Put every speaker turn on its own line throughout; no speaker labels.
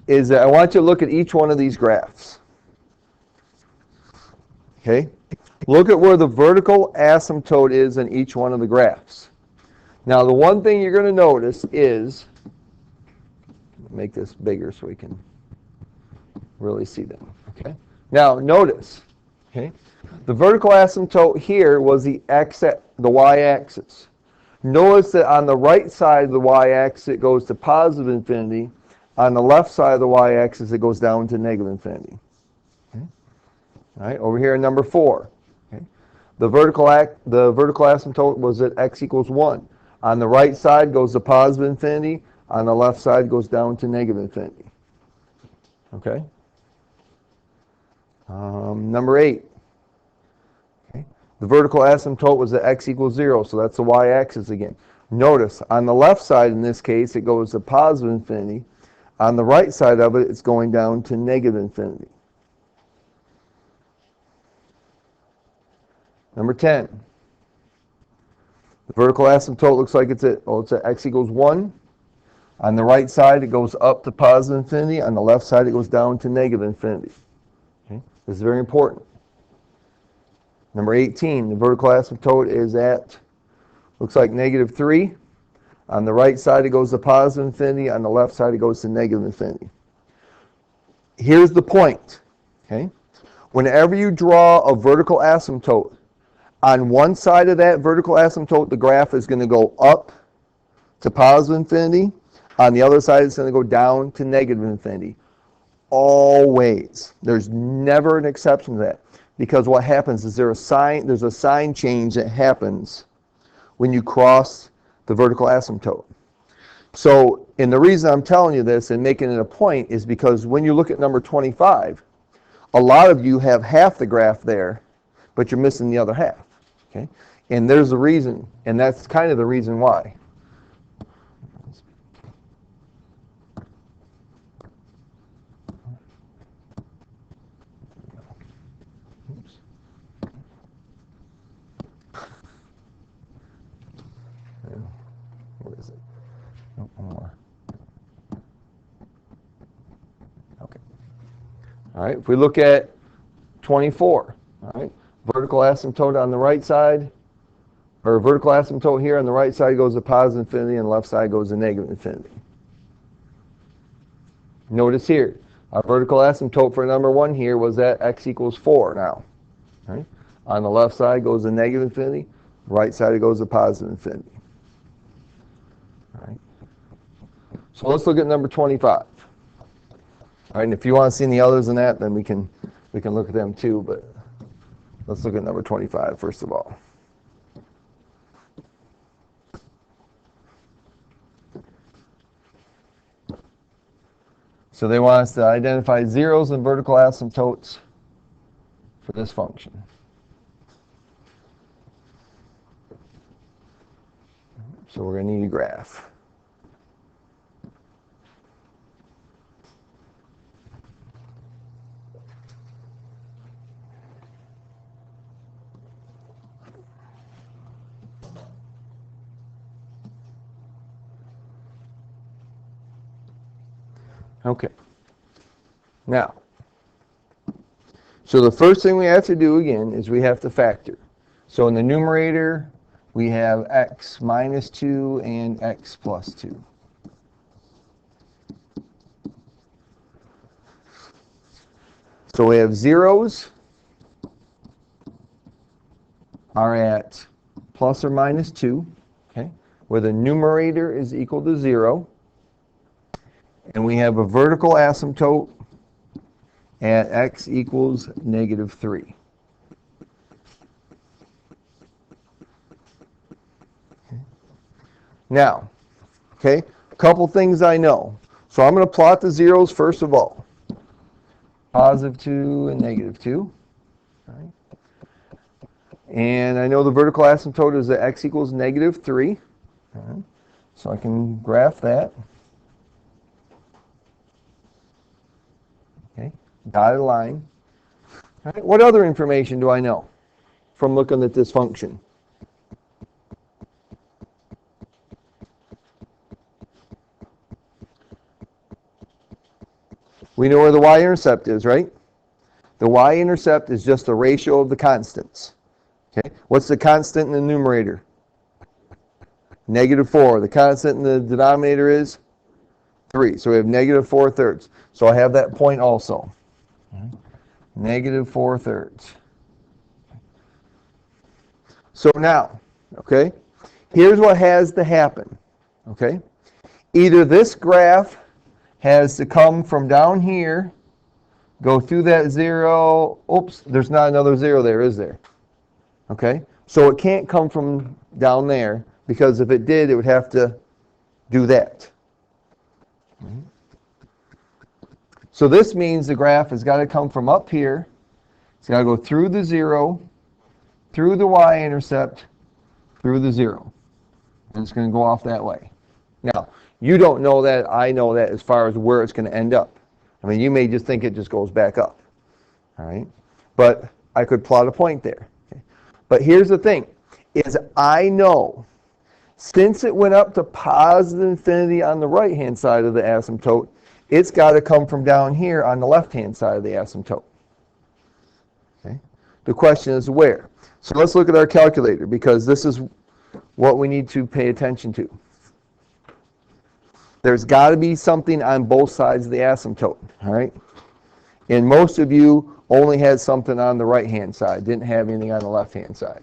is that I want you to look at each one of these graphs. Okay? Look at where the vertical asymptote is in each one of the graphs. Now, the one thing you're going to notice is, make this bigger so we can really see them. Okay? Now, notice, okay, the vertical asymptote here was the y-axis. Notice that on the right side of the y-axis it goes to positive infinity. On the left side of the y-axis it goes down to negative infinity. Okay? All right, over here in number 4. Okay? The vertical asymptote was at x equals 1. On the right side goes to positive infinity. On the left side goes down to negative infinity. Okay? Number 8. Okay? The vertical asymptote was at x equals 0, so that's the y-axis again. Notice, on the left side in this case, it goes to positive infinity. On the right side of it, it's going down to negative infinity. Number 10. The vertical asymptote looks like it's at x equals 1. On the right side, it goes up to positive infinity. On the left side, it goes down to negative infinity. Okay? This is very important. Number 18, the vertical asymptote is at, looks like negative 3. On the right side, it goes to positive infinity. On the left side, it goes to negative infinity. Here's the point. Okay? Whenever you draw a vertical asymptote, on one side of that vertical asymptote, the graph is going to go up to positive infinity. On the other side, it's going to go down to negative infinity. Always. There's never an exception to that. Because what happens is there's a sign change that happens when you cross the vertical asymptote. So, and the reason I'm telling you this and making it a point is because when you look at number 25, a lot of you have half the graph there, but you're missing the other half. Okay? And there's a reason, and that's kind of the reason why. Where is it? Oh, one more. Okay. All right, if we look at 24, all right, vertical asymptote on the right side, or vertical asymptote here on the right side goes to positive infinity and the left side goes to negative infinity. Notice here, our vertical asymptote for number 1 here was at x equals 4 now. Right? On the left side goes to negative infinity, right side it goes to positive infinity. All right. So let's look at number 25. All right, and if you want to see any others than that, then we can look at them too, but let's look at number 25 first of all. So they want us to identify zeros and vertical asymptotes for this function. So we're going to need a graph. Okay. Now, so the first thing we have to do again is we have to factor. So in the numerator, we have x minus 2 and x plus 2. So we have zeros are at plus or minus 2, okay, where the numerator is equal to 0. And we have a vertical asymptote at x equals negative 3. Okay. Now, okay, a couple things I know. So I'm going to plot the zeros first of all. Positive 2 and negative 2. All right. And I know the vertical asymptote is at x equals negative 3. All right. So I can graph that. Okay, dotted line. All right. What other information do I know from looking at this function? We know where the y-intercept is, right? The y-intercept is just the ratio of the constants. Okay, what's the constant in the numerator? -4. The constant in the denominator is 3. So we have -4/3. So I have that point also. -4/3. So now, okay, here's what has to happen. Okay, either this graph has to come from down here, go through that 0. Oops, there's not another 0 there, is there? Okay, so it can't come from down there, because if it did, it would have to do that. So this means the graph has got to come from up here. It's got to go through the 0, through the y-intercept, through the 0. And it's going to go off that way. Now, you don't know that. I know that as far as where it's going to end up. I mean, you may just think it just goes back up. All right? But I could plot a point there. Okay? But here's the thing, is I know since it went up to positive infinity on the right-hand side of the asymptote, it's got to come from down here on the left-hand side of the asymptote. Okay? The question is where? So let's look at our calculator, because this is what we need to pay attention to. There's got to be something on both sides of the asymptote. All right? And most of you only had something on the right-hand side, didn't have anything on the left-hand side.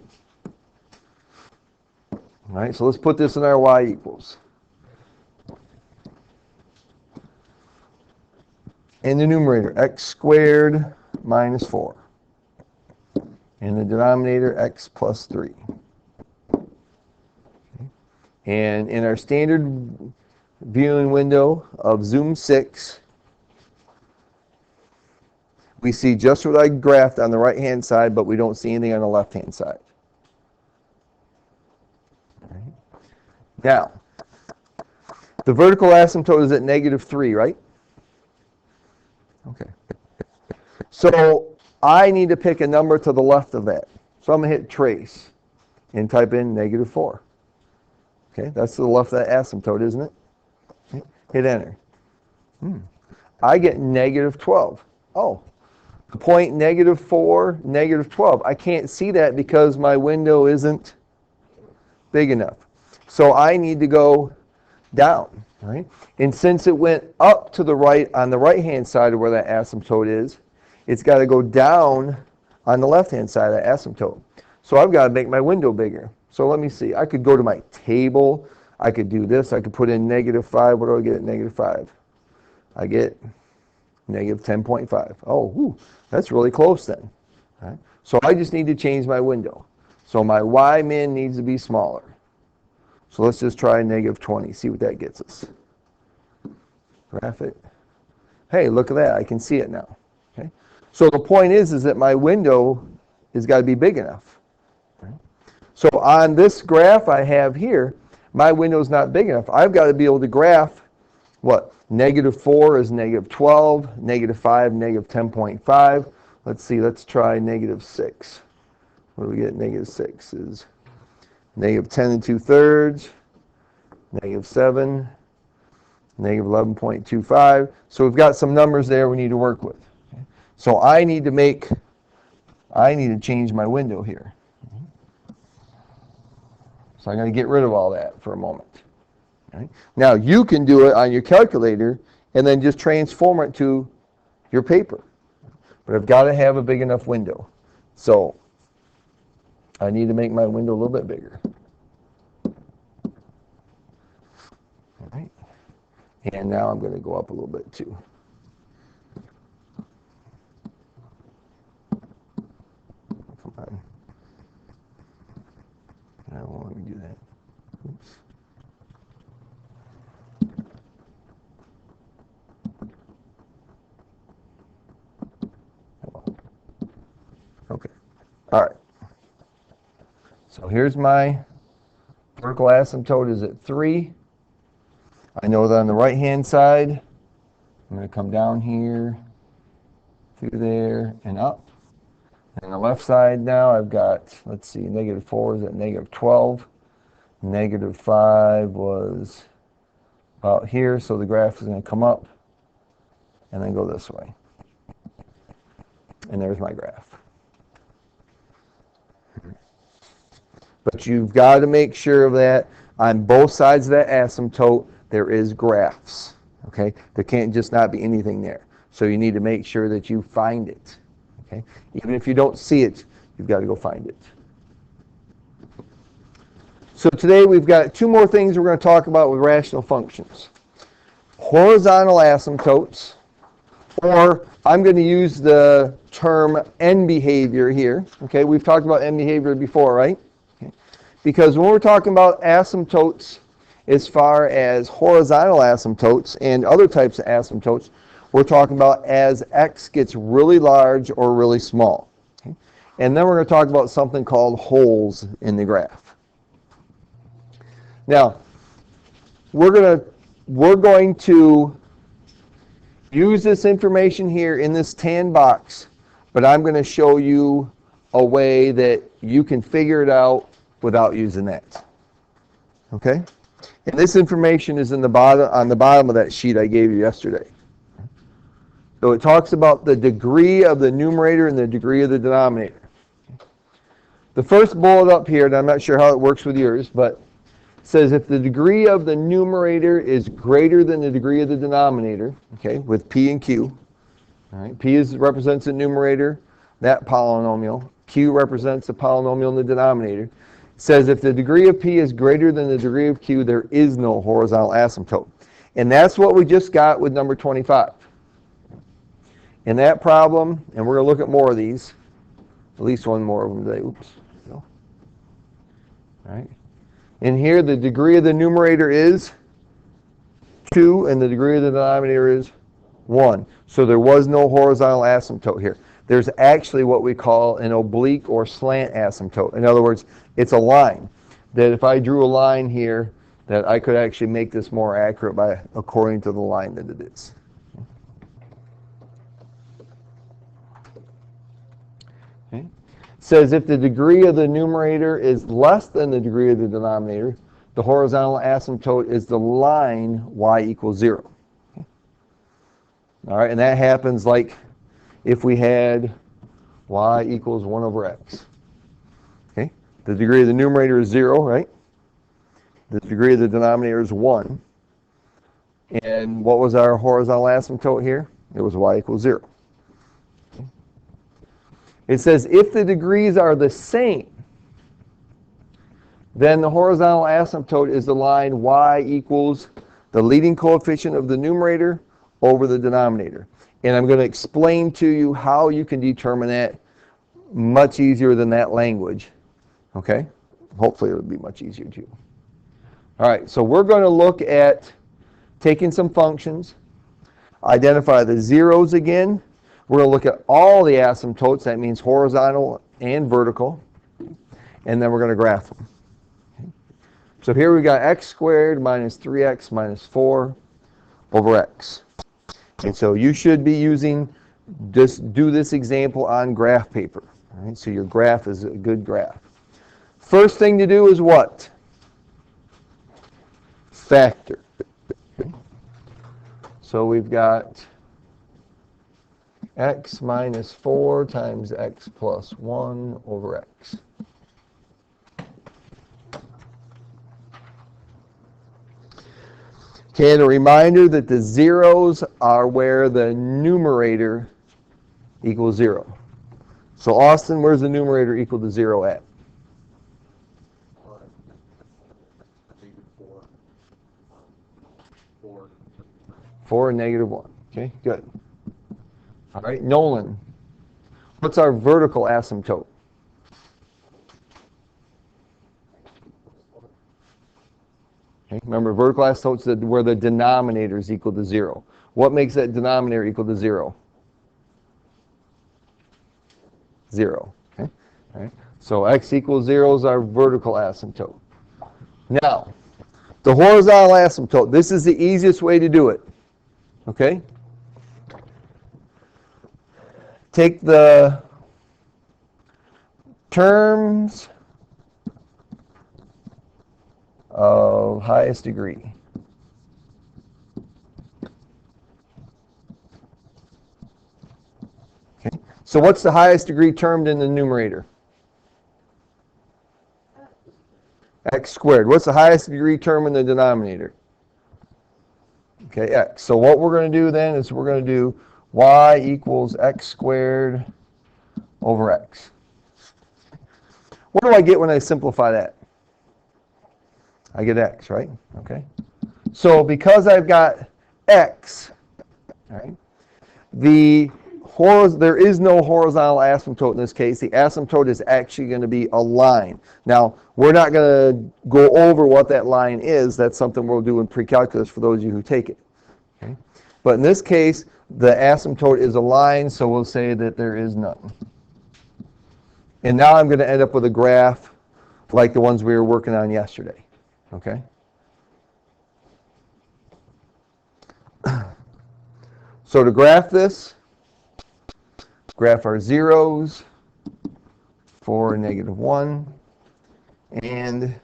All right, so let's put this in our y equals. In the numerator, x squared minus 4. In the denominator, x plus 3. Okay. And in our standard viewing window of Zoom 6, we see just what I graphed on the right-hand side, but we don't see anything on the left-hand side. Now, the vertical asymptote is at -3, right? Okay. So I need to pick a number to the left of that. So I'm going to hit trace and type in -4. Okay, that's to the left of that asymptote, isn't it? Okay. Hit enter. I get -12. Oh, the point -4, -12. I can't see that because my window isn't big enough. So I need to go down, right? And since it went up to the right on the right-hand side of where that asymptote is, it's got to go down on the left-hand side of that asymptote. So I've got to make my window bigger. So let me see. I could go to my table. I could do this. I could put in -5. What do I get at -5? I get -10.5. Oh, whew, that's really close then. Right? So I just need to change my window. So my y-min needs to be smaller. So let's just try -20, see what that gets us. Graph it. Hey, look at that. I can see it now. Okay. So the point is that my window has got to be big enough. Okay. So on this graph I have here, my window is not big enough. I've got to be able to graph what? -4 is -12, -5, -10.5. Let's see, let's try -6. What do we get? -6 is -10 2/3, -7, -11.25. So we've got some numbers there we need to work with. Okay. So I need to change my window here. So I'm going to get rid of all that for a moment. Okay. Now you can do it on your calculator and then just transform it to your paper. But I've got to have a big enough window. So I need to make my window a little bit bigger. All right. And now I'm going to go up a little bit too. Come on. I don't want to do that. Oops. Okay. All right. So here's my vertical asymptote is at 3. I know that on the right-hand side, I'm going to come down here, through there, and up. And the left side now, I've got, let's see, -4 is at -12. -5 was about here, so the graph is going to come up. and then go this way. And there's my graph. But you've got to make sure that on both sides of that asymptote, there is graphs. Okay? There can't just not be anything there. So you need to make sure that you find it. Okay? Even if you don't see it, you've got to go find it. So today we've got two more things we're going to talk about with rational functions. Horizontal asymptotes, or I'm going to use the term end behavior here. Okay, we've talked about end behavior before, right? Okay. Because when we're talking about asymptotes as far as horizontal asymptotes and other types of asymptotes, we're talking about as x gets really large or really small. Okay. And then we're going to talk about something called holes in the graph. Now, we're going to use this information here in this tan box, but I'm going to show you a way that you can figure it out without using that. Okay? And this information is on the bottom of that sheet I gave you yesterday. So it talks about the degree of the numerator and the degree of the denominator. The first bullet up here, and I'm not sure how it works with yours, but says if the degree of the numerator is greater than the degree of the denominator, okay, with p and q, all right, p represents the numerator, that polynomial, q represents the polynomial in the denominator, says if the degree of p is greater than the degree of q, there is no horizontal asymptote. And that's what we just got with number 25. In that problem, and we're going to look at more of these, at least one more of them today, oops, no. All right. In here, the degree of the numerator is 2, and the degree of the denominator is 1. So there was no horizontal asymptote here. There's actually what we call an oblique or slant asymptote. In other words, it's a line. That if I drew a line here, that I could actually make this more accurate by according to the line that it is. Okay. Says if the degree of the numerator is less than the degree of the denominator, the horizontal asymptote is the line y equals 0. Okay. All right, and that happens like if we had y equals 1 over x. Okay, the degree of the numerator is 0, right? The degree of the denominator is 1. And what was our horizontal asymptote here? It was y equals 0. It says if the degrees are the same, then the horizontal asymptote is the line y equals the leading coefficient of the numerator over the denominator. And I'm going to explain to you how you can determine that much easier than that language. Okay? Hopefully it'll be much easier to you. All right, so we're going to look at taking some functions, identify the zeros again. We're going to look at all the asymptotes, that means horizontal and vertical, and then we're going to graph them. Okay. So here we got x squared minus 3x minus 4 over x. And so you should be using, just do this example on graph paper. All right, so your graph is a good graph. First thing to do is what? Factor. Okay. So we've got x minus 4 times x plus 1 over x. Okay, and a reminder that the zeros are where the numerator equals 0. So Austin, where's the numerator equal to 0 at? 4 and negative 1. Okay, good. All right, Nolan, what's our vertical asymptote? Okay, remember, vertical asymptotes are where the denominator is equal to 0. What makes that denominator equal to 0? 0. Okay, all right. So x equals 0 is our vertical asymptote. Now, the horizontal asymptote, this is the easiest way to do it. Okay? Take the terms of highest degree. So what's the highest degree termed in the numerator? X squared. What's the highest degree term in the denominator? Okay, x. So what we're going to do then is we're going to do y equals x squared over x. What do I get when I simplify that? I get x, right? Okay. So because I've got x, right, there is no horizontal asymptote in this case. The asymptote is actually going to be a line. Now, we're not going to go over what that line is. That's something we'll do in pre-calculus for those of you who take it. Okay? But in this case, the asymptote is a line, so we'll say that there is none. And now I'm going to end up with a graph like the ones we were working on yesterday. Okay? So to graph this, graph our zeros, 4 and negative 1, and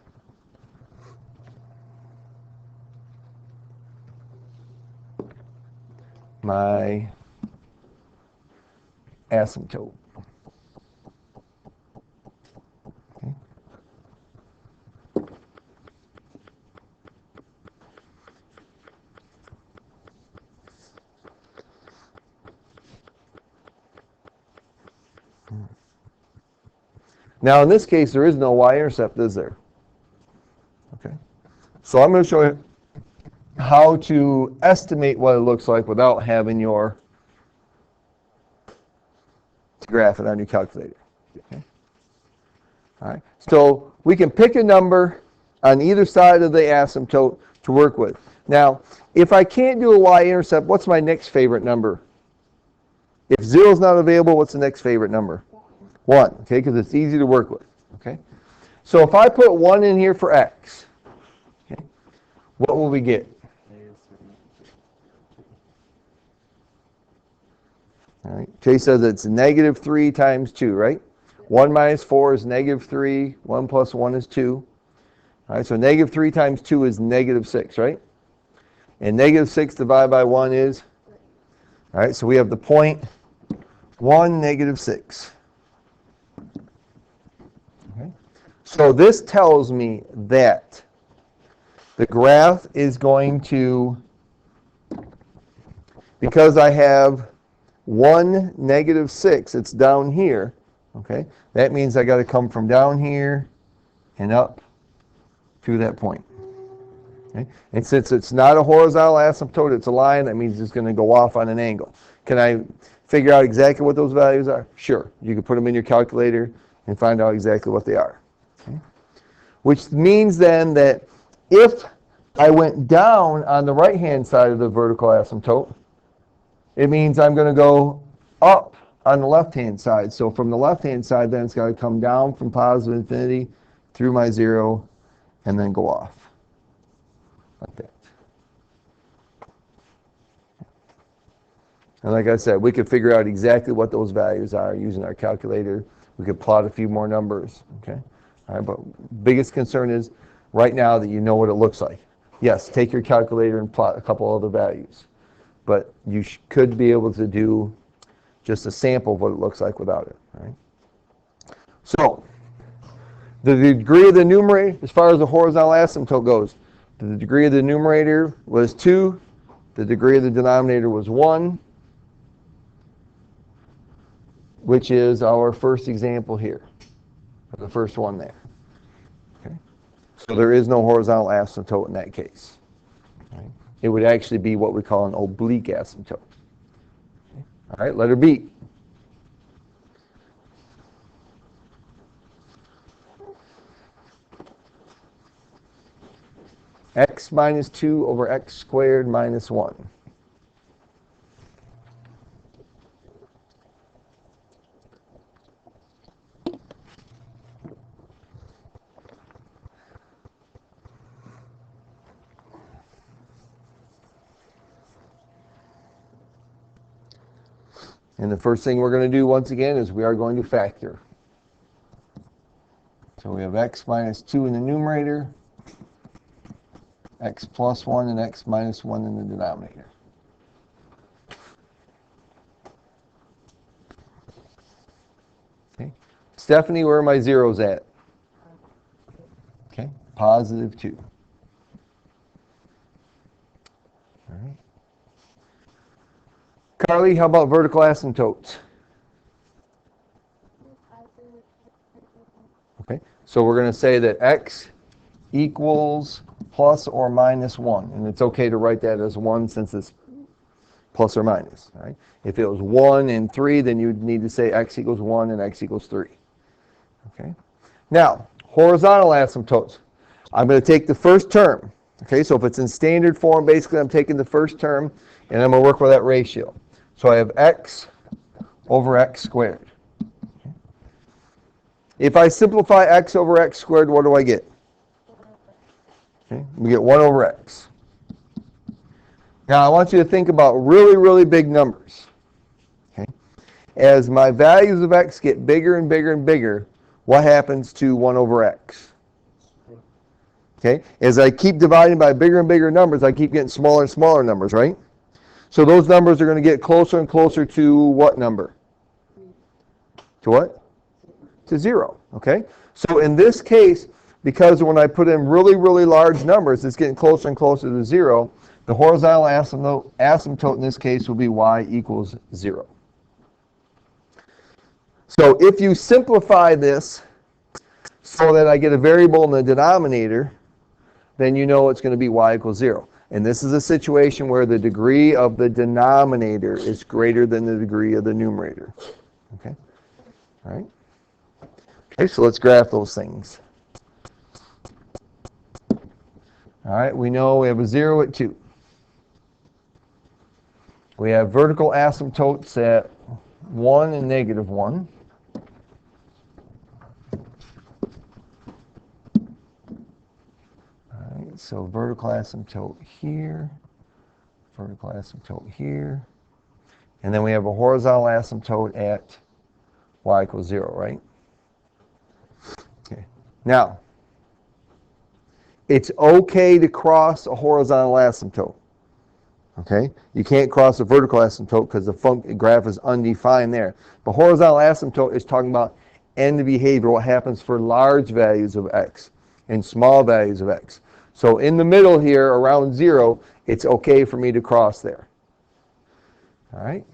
my asymptote. Okay. Now in this case, there is no y-intercept, is there? Okay. So I'm going to show you how to estimate what it looks like without having to graph it on your calculator. Okay. All right. So we can pick a number on either side of the asymptote to work with. Now, if I can't do a y-intercept, what's my next favorite number? If 0 is not available, what's the next favorite number? 1, okay, because it's easy to work with. Okay. So if I put 1 in here for x, okay, what will we get? All right. Chase says it's negative 3 times 2, right? 1 minus 4 is negative 3. 1 plus 1 is 2. All right, so negative 3 times 2 is negative 6, right? And negative 6 divided by 1 is? All right, so we have the point 1, negative 6. Okay. So this tells me that the graph is going to, because I have 1, negative 6, it's down here, okay? That means I got to come from down here and up to that point. Okay? And since it's not a horizontal asymptote, it's a line, that means it's going to go off on an angle. Can I figure out exactly what those values are? Sure. You can put them in your calculator and find out exactly what they are. Okay? Which means then that if I went down on the right-hand side of the vertical asymptote, it means I'm going to go up on the left-hand side. So from the left-hand side, then it's got to come down from positive infinity through my 0 and then go off like that. And like I said, we could figure out exactly what those values are using our calculator. We could plot a few more numbers. Okay. All right, but biggest concern is right now that you know what it looks like. Yes, take your calculator and plot a couple other values. But you could be able to do just a sample of what it looks like without it. Right? So, the degree of the numerator, as far as the horizontal asymptote goes, the degree of the numerator was 2, the degree of the denominator was 1, which is our first example here, the first one there. Okay? So there is no horizontal asymptote in that case. Right? It would actually be what we call an oblique asymptote. Okay. All right, letter B. X minus 2 over x squared minus 1. And the first thing we're going to do once again is we are going to factor. So we have x minus 2 in the numerator, x plus 1 and x minus 1 in the denominator. Okay. Stephanie, where are my zeros at? Okay, positive 2. All right. Carly, how about vertical asymptotes? Okay, so we're going to say that x equals plus or minus 1. And it's okay to write that as 1 since it's plus or minus. Right? If it was 1 and 3, then you'd need to say x equals 1 and x equals 3. Okay. Now, horizontal asymptotes. I'm going to take the first term. Okay, so if it's in standard form, basically I'm taking the first term and I'm going to work with that ratio. So I have x over x squared. Okay. If I simplify x over x squared, what do I get? Okay, we get 1 over x. Now I want you to think about really, really big numbers. Okay. As my values of x get bigger and bigger and bigger, what happens to 1 over x? Okay, as I keep dividing by bigger and bigger numbers, I keep getting smaller and smaller numbers, right? So those numbers are going to get closer and closer to what number? To what? To 0, okay? So in this case, because when I put in really, really large numbers, it's getting closer and closer to 0, the horizontal asymptote in this case will be y equals 0. So if you simplify this so that I get a variable in the denominator, then you know it's going to be y equals 0. And this is a situation where the degree of the denominator is greater than the degree of the numerator. Okay? All right? Okay, so let's graph those things. All right, we know we have a 0 at 2. We have vertical asymptotes at 1 and negative 1. All right, so vertical asymptote here, vertical asymptote here. And then we have a horizontal asymptote at y equals 0, right? Okay. Now, it's okay to cross a horizontal asymptote. Okay? You can't cross a vertical asymptote because the graph is undefined there. But horizontal asymptote is talking about end behavior, what happens for large values of x and small values of x. So in the middle here, around 0, it's okay for me to cross there. All right?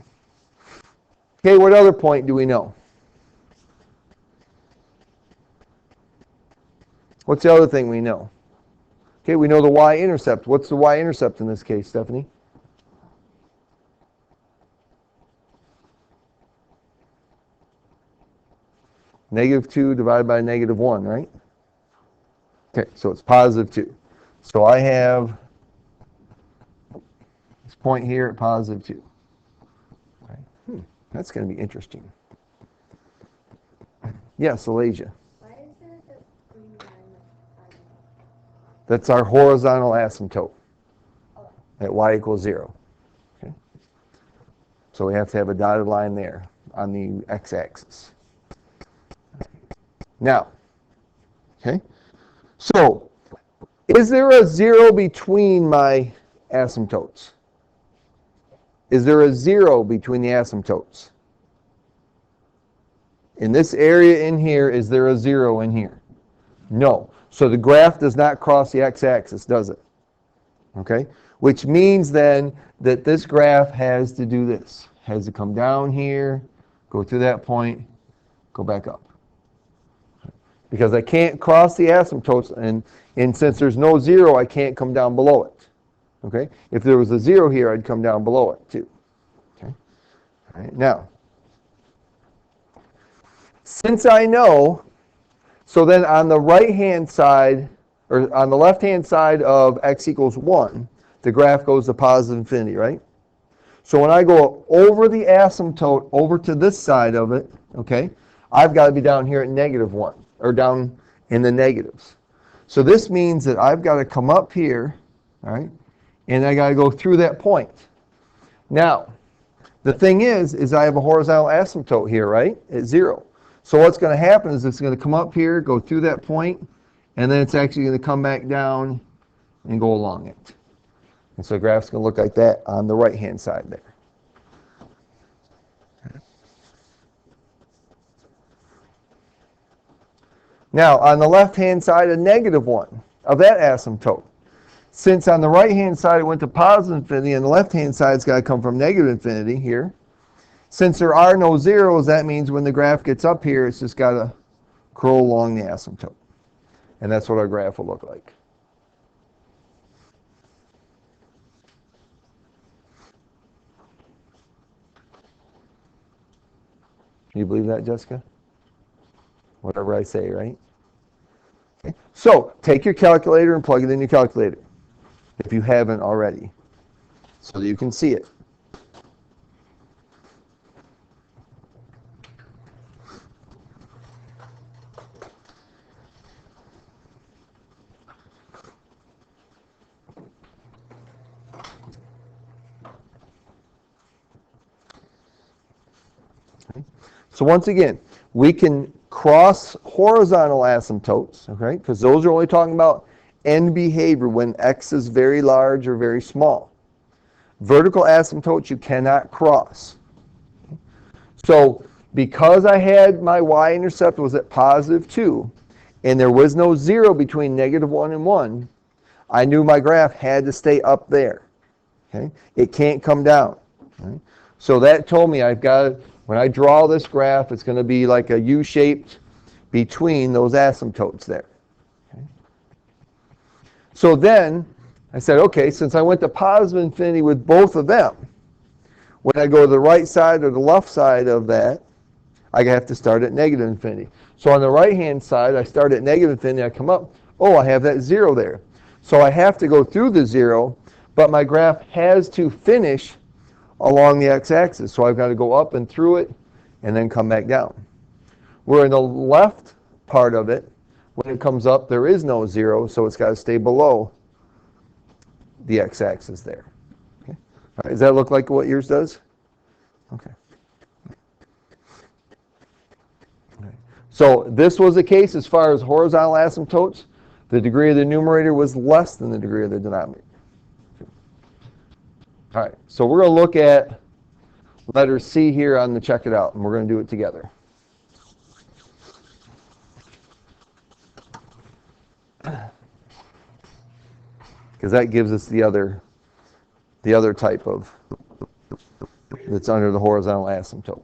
Okay, what other point do we know? What's the other thing we know? Okay, we know the y-intercept. What's the y-intercept in this case, Stephanie? Negative 2 divided by negative 1, right? Okay, so it's positive 2. So I have this point here at positive 2. Okay. That's going to be interesting. Yes, Alasia.
Why is there the 3 minus I?
That's our horizontal asymptote
Oh,
at y equals 0. Okay. So we have to have a dotted line there on the x-axis. Now, okay, so is there a 0 between my asymptotes? Is there a 0 between the asymptotes? In this area in here, is there a 0 in here? No. So the graph does not cross the x-axis, does it? Okay? Which means then that this graph has to do this. Has to come down here, go through that point, go back up. Because I can't cross the asymptotes, and since there's no 0, I can't come down below it. Okay? If there was a 0 here, I'd come down below it too. Okay? All right, now, since I know, so then on the right-hand side, or on the left-hand side of x equals 1, the graph goes to positive infinity, right? So when I go over the asymptote over to this side of it, okay, I've got to be down here at negative 1, or down in the negatives. So this means that I've got to come up here, all right, and I got to go through that point. Now, the thing is I have a horizontal asymptote here, right, at 0. So what's going to happen is it's going to come up here, go through that point, and then it's actually going to come back down and go along it. And so the graph's going to look like that on the right-hand side there. Now, on the left-hand side, a negative 1 of that asymptote. Since on the right-hand side it went to positive infinity, and the left-hand side's got to come from negative infinity here. Since there are no zeros, that means when the graph gets up here, it's just got to curl along the asymptote. And that's what our graph will look like. You believe that, Jessica? Whatever I say, right? Okay. So, take your calculator and plug it in your calculator, if you haven't already, so that you can see it. So once again, we can cross horizontal asymptotes, okay, because those are only talking about end behavior when x is very large or very small. Vertical asymptotes you cannot cross. So because I had my y-intercept was at positive 2, and there was no 0 between negative 1 and 1, I knew my graph had to stay up there. Okay? It can't come down. Okay? So that told me I've got to, when I draw this graph, it's going to be like a U-shaped between those asymptotes there. Okay? So then I said, okay, since I went to positive infinity with both of them, when I go to the right side or the left side of that, I have to start at negative infinity. So on the right-hand side, I start at negative infinity, I come up, oh, I have that 0 there. So I have to go through the 0, but my graph has to finish along the x-axis. So I've got to go up and through it and then come back down. Where in the left part of it, when it comes up, there is no 0, so it's got to stay below the x-axis there. Okay. All right, does that look like what yours does? Okay. So this was the case as far as horizontal asymptotes. The degree of the numerator was less than the degree of the denominator. All right, so we're going to look at letter C here on the check it out, and we're going to do it together. Because that gives us the other type of that's under the horizontal asymptote.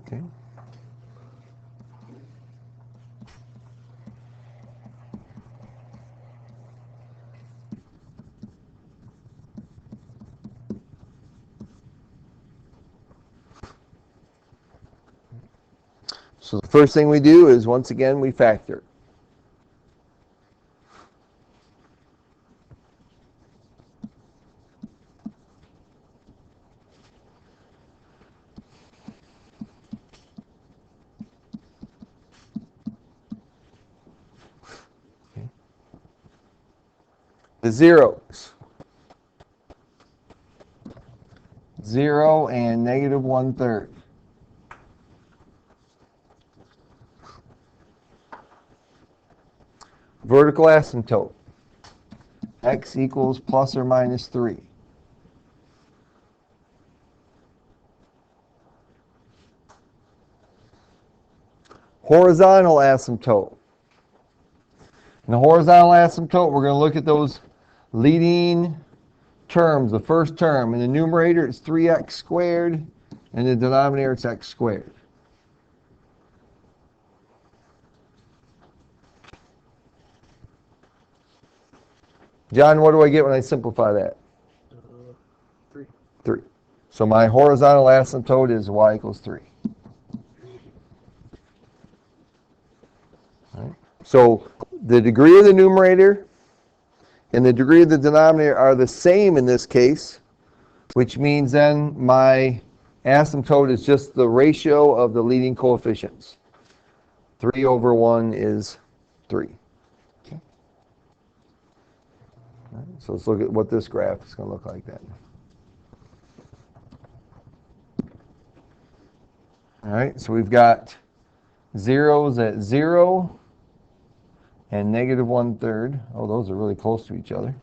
Okay. So the first thing we do is, once again, we factor. Okay. The zeros. 0 and negative 1/3. Vertical asymptote. X equals plus or minus 3. Horizontal asymptote. In the horizontal asymptote, we're going to look at those leading terms. The first term, in the numerator, it's 3x squared, and in the denominator, it's x squared. John, what do I get when I simplify that?
3.
3. So my horizontal asymptote is y equals 3. All right. So the degree of the numerator and the degree of the denominator are the same in this case, which means then my asymptote is just the ratio of the leading coefficients. 3 over 1 is 3. Okay. All right. So let's look at what this graph is going to look like then. All right, so we've got zeros at 0 and negative 1/3. Oh, those are really close to each other.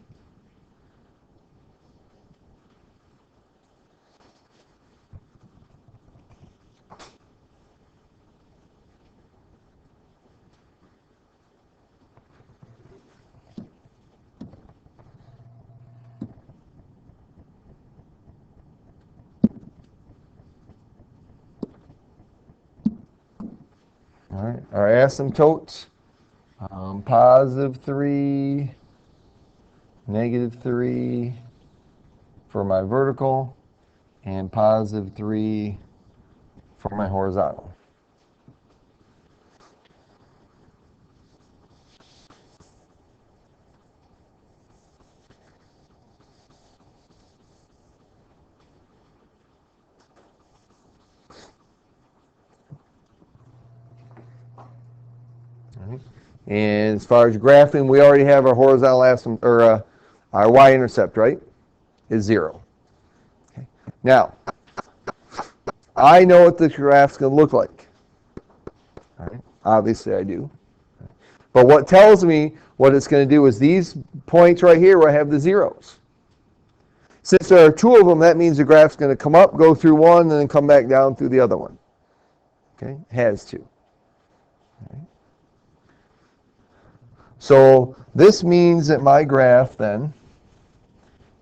All right, our asymptotes, positive 3, negative 3 for my vertical, and positive 3 for my horizontal. All right. And as far as graphing, we already have our horizontal asymptote, or our y-intercept, right? Is 0. Okay. Now, I know what this graph's going to look like. All right. Obviously, I do. But what tells me what it's going to do is these points right here where I have the zeros. Since there are 2 of them, that means the graph's going to come up, go through one, and then come back down through the other one. Okay, has to. Okay. So this means that my graph then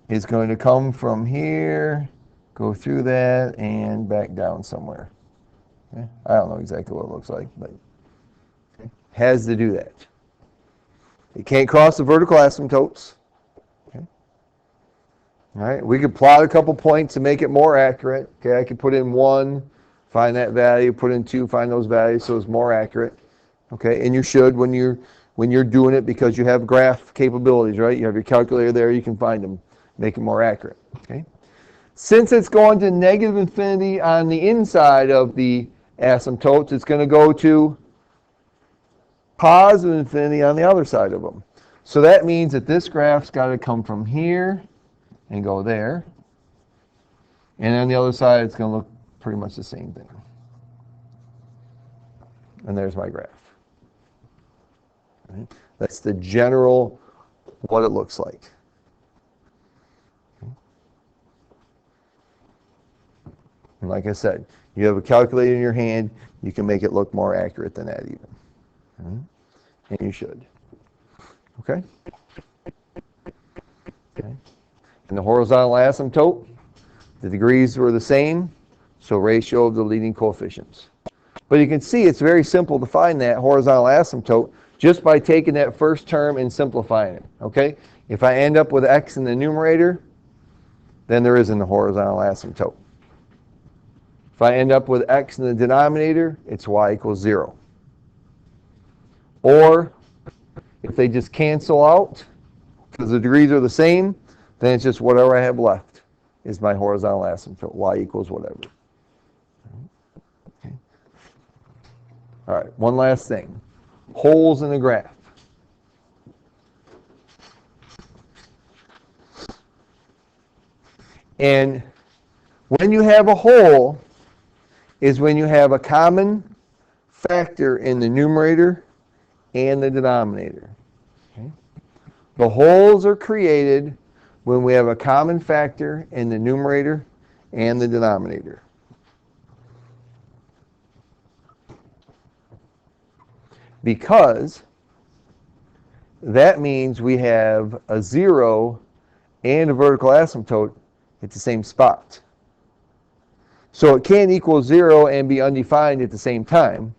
is going to come from here, go through that, and back down somewhere. Okay. I don't know exactly what it looks like, but okay. Has to do that. It can't cross the vertical asymptotes. Okay. All right, we could plot a couple points to make it more accurate. Okay, I could put in 1, find that value, put in 2, find those values, so it's more accurate. Okay, and you should when you're doing it because you have graph capabilities, right? You have your calculator there, you can find them, make it more accurate. Okay, since it's going to negative infinity on the inside of the asymptotes, it's going to go to positive infinity on the other side of them. So that means that this graph's got to come from here and go there. And on the other side, it's going to look pretty much the same thing. And there's my graph. Right? That's the general, what it looks like. Okay. And like I said, you have a calculator in your hand, you can make it look more accurate than that even. Right? And you should. Okay? Okay. And the horizontal asymptote, the degrees were the same, so ratio of the leading coefficients. But you can see it's very simple to find that horizontal asymptote just by taking that first term and simplifying it. Okay? If I end up with x in the numerator, then there isn't a horizontal asymptote. If I end up with x in the denominator, it's y equals 0. Or if they just cancel out because the degrees are the same, then it's just whatever I have left is my horizontal asymptote, y equals whatever. Okay. All right, one last thing. Holes in the graph. And when you have a hole is when you have a common factor in the numerator and the denominator. Okay. The holes are created when we have a common factor in the numerator and the denominator. Because that means we have a 0 and a vertical asymptote at the same spot. So it can't equal 0 and be undefined at the same time.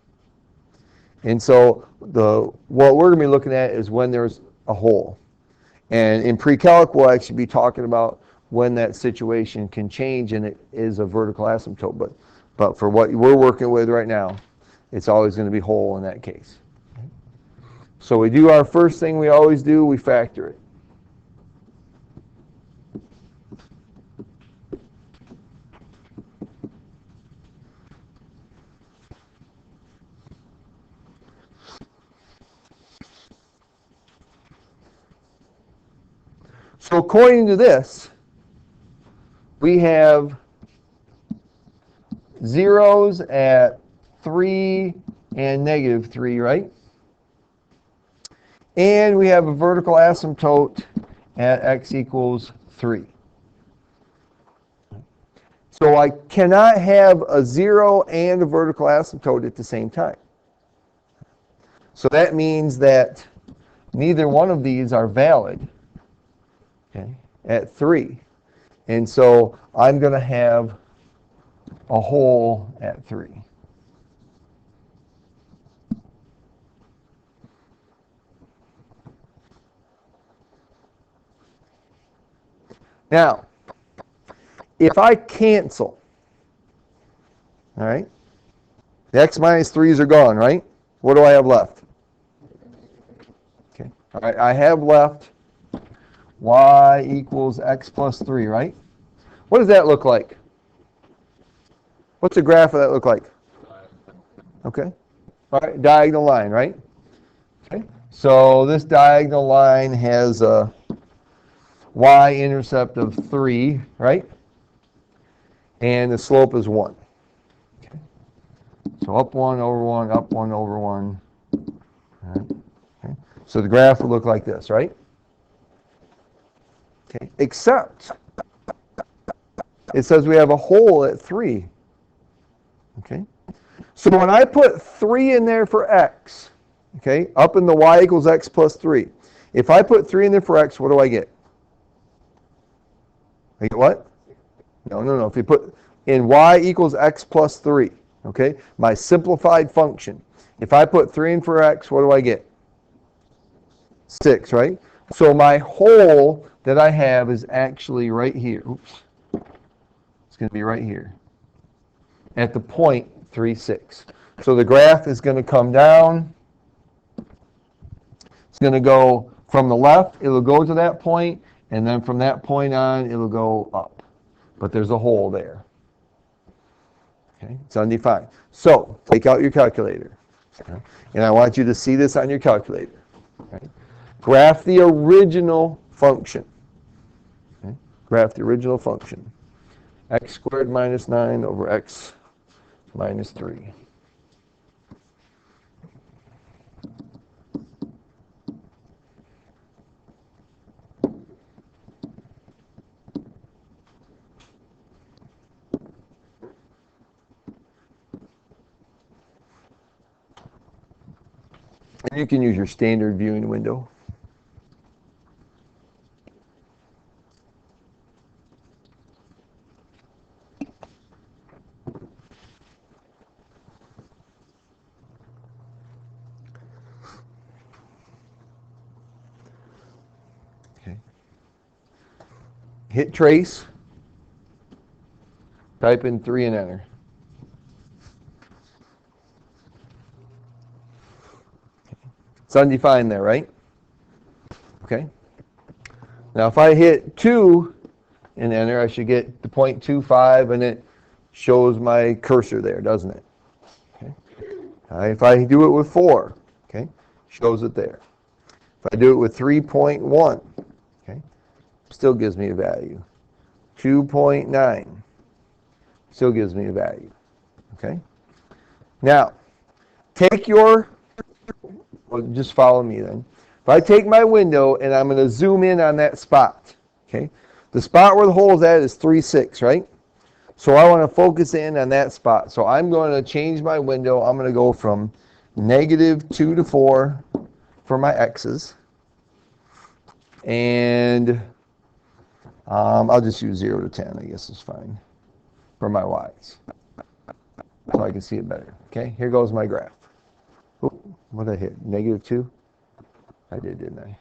And so what we're going to be looking at is when there's a hole. And in pre-calc, we'll actually be talking about when that situation can change and it is a vertical asymptote. But for what we're working with right now, it's always going to be hole in that case. So we do our first thing we always do, we factor it. So according to this, we have zeros at 3 and negative 3, right? And we have a vertical asymptote at x equals 3. So I cannot have a 0 and a vertical asymptote at the same time. So that means that neither one of these are valid, okay, at 3. And so I'm going to have a hole at 3. Now, if I cancel, all right, the x minus 3's are gone, right? What do I have left? Okay, all right, I have left y equals x plus 3, right? What does that look like? What's the graph of that look like? Okay, all right, diagonal line, right? Okay, so this diagonal line has a y-intercept of 3, right? And the slope is 1. Okay. So up 1 over 1, up 1 over 1. All right. Okay. So the graph would look like this, right? Okay. Except it says we have a hole at 3. Okay. So when I put 3 in there for x, okay, up in the y equals x plus 3, if I put 3 in there for x, what do I get? I get what? No. If you put in y equals x plus 3, okay, my simplified function, if I put 3 in for x, what do I get? 6, right? So my hole that I have is actually right here. Oops. It's going to be right here at the point 3, 6. So the graph is going to come down. It's going to go from the left, it'll go to that point, and then from that point on, it'll go up. But there's a hole there. Okay, it's undefined. So take out your calculator. Okay? And I want you to see this on your calculator. Okay? Graph the original function. Okay? Graph the original function. X squared minus 9 over x minus 3. And you can use your standard viewing window. Okay. Hit trace. Type in 3 and enter. It's undefined there, right? Okay. Now if I hit 2 and enter, I should get the 0.25, and it shows my cursor there, doesn't it? Okay. If I do it with 4, okay, shows it there. If I do it with 3.1, okay, still gives me a value. 2.9 still gives me a value. Okay. Now, take your, well, just follow me then. If I take my window and I'm going to zoom in on that spot, okay, the spot where the hole is at is 3, 6, right? So I want to focus in on that spot. So I'm going to change my window. I'm going to go from -2 to 4 for my x's. And I'll just use 0 to 10, I guess is fine, for my y's. So I can see it better. Okay, here goes my graph. Ooh, what did I hit? -2? I did, didn't I?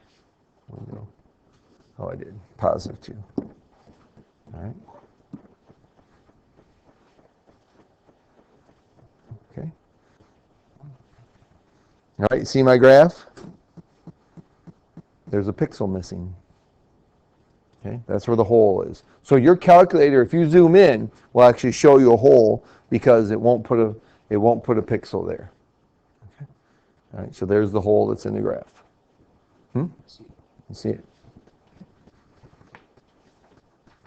Oh, I did. +2. All right. Okay. All right, see my graph? There's a pixel missing. Okay, that's where the hole is. So your calculator, if you zoom in, will actually show you a hole because it won't put a pixel there. Okay. All right, so there's the hole that's in the graph. You see it?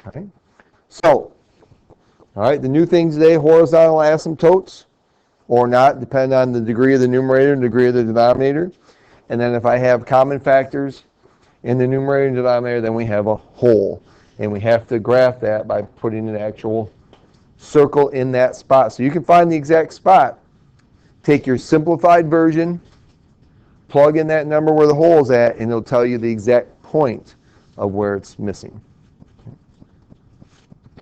All right. So All right, the new thing today, horizontal asymptotes or not, depend on the degree of the numerator and degree of the denominator. And then if I have common factors in the numerator and denominator, then we have a whole. And we have to graph that by putting an actual circle in that spot. So you can find the exact spot. Take your simplified version, plug in that number where the hole is at, and it'll tell you the exact point of where it's missing.